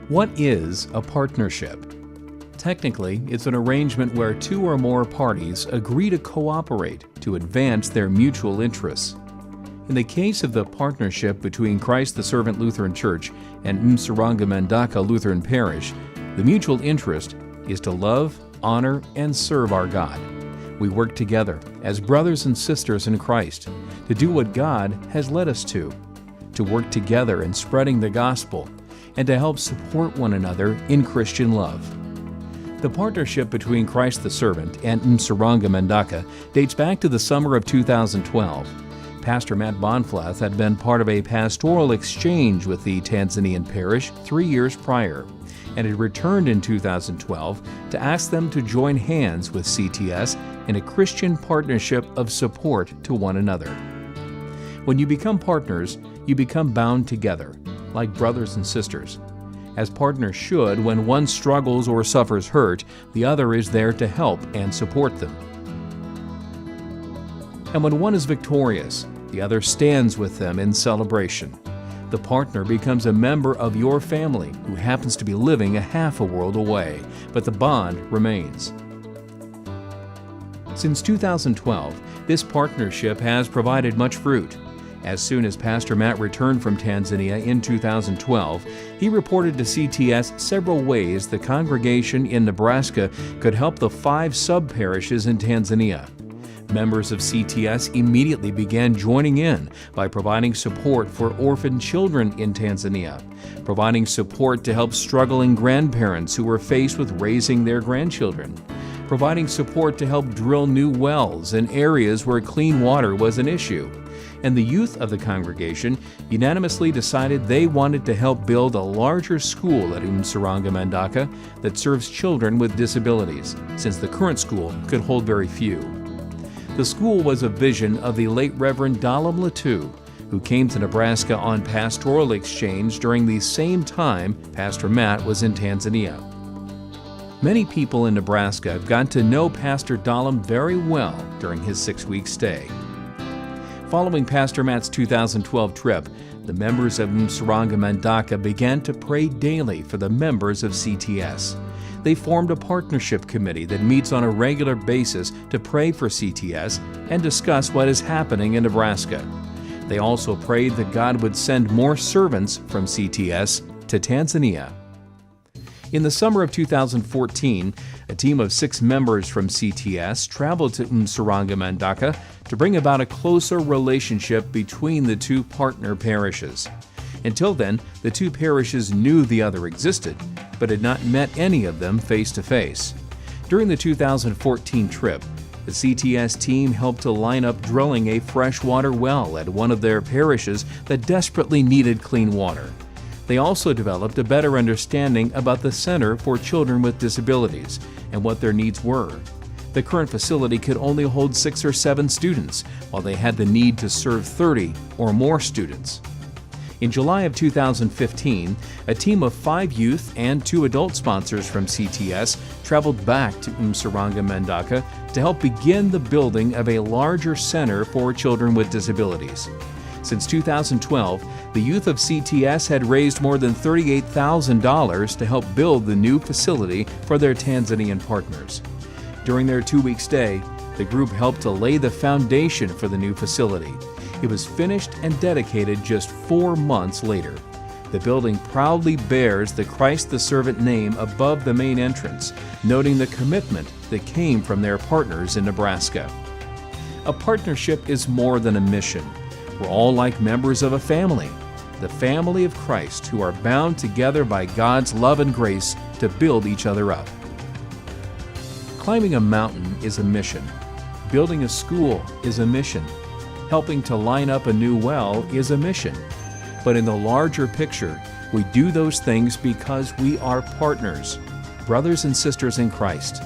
What is a partnership? Technically, it's an arrangement where two or more parties agree to cooperate to advance their mutual interests. In the case of the partnership between Christ the Servant Lutheran Church and Msaranga Mandaka Lutheran Parish, the mutual interest is to love, honor, and serve our God. We work together as brothers and sisters in Christ to do what God has led us to work together in spreading the gospel, and to help support one another in Christian love. The partnership between Christ the Servant and Msaranga Mandaka dates back to the summer of 2012. Pastor Matt Bonflath had been part of a pastoral exchange with the Tanzanian parish 3 years prior, and had returned in 2012 to ask them to join hands with CTS in a Christian partnership of support to one another. When you become partners, you become bound together, like brothers and sisters. As partners should, when one struggles or suffers hurt, the other is there to help and support them. And when one is victorious, the other stands with them in celebration. The partner becomes a member of your family who happens to be living a half a world away, but the bond remains. Since 2012, this partnership has provided much fruit. As soon as Pastor Matt returned from Tanzania in 2012, he reported to CTS several ways the congregation in Nebraska could help the 5 sub-parishes in Tanzania. Members of CTS immediately began joining in by providing support for orphan children in Tanzania, providing support to help struggling grandparents who were faced with raising their grandchildren, providing support to help drill new wells in areas where clean water was an issue. And the youth of the congregation unanimously decided they wanted to help build a larger school at Msaranga Mandaka that serves children with disabilities, since the current school could hold very few. The school was a vision of the late Reverend Dalam Latu, who came to Nebraska on pastoral exchange during the same time Pastor Matt was in Tanzania. Many people in Nebraska got to know Pastor Dalam very well during his 6-week stay. Following Pastor Matt's 2012 trip, the members of Msaranga Mandaka began to pray daily for the members of CTS. They formed a partnership committee that meets on a regular basis to pray for CTS and discuss what is happening in Nebraska. They also prayed that God would send more servants from CTS to Tanzania. In the summer of 2014, a team of 6 members from CTS traveled to Msaranga Mandaka to bring about a closer relationship between the 2 partner parishes. Until then, the 2 parishes knew the other existed, but had not met any of them face to face. During the 2014 trip, the CTS team helped to line up drilling a freshwater well at one of their parishes that desperately needed clean water. They also developed a better understanding about the Center for Children with Disabilities and what their needs were. The current facility could only hold 6 or 7 students, while they had the need to serve 30 or more students. In July of 2015, a team of 5 youth and 2 adult sponsors from CTS traveled back to Msaranga Mandaka to help begin the building of a larger center for children with disabilities. Since 2012, the youth of CTS had raised more than $38,000 to help build the new facility for their Tanzanian partners. During their 2-week stay, the group helped to lay the foundation for the new facility. It was finished and dedicated just 4 months later. The building proudly bears the Christ the Servant name above the main entrance, noting the commitment that came from their partners in Nebraska. A partnership is more than a mission. We're all like members of a family, the family of Christ, who are bound together by God's love and grace to build each other up. Climbing a mountain is a mission. Building a school is a mission. Helping to line up a new well is a mission. But in the larger picture, we do those things because we are partners, brothers and sisters in Christ.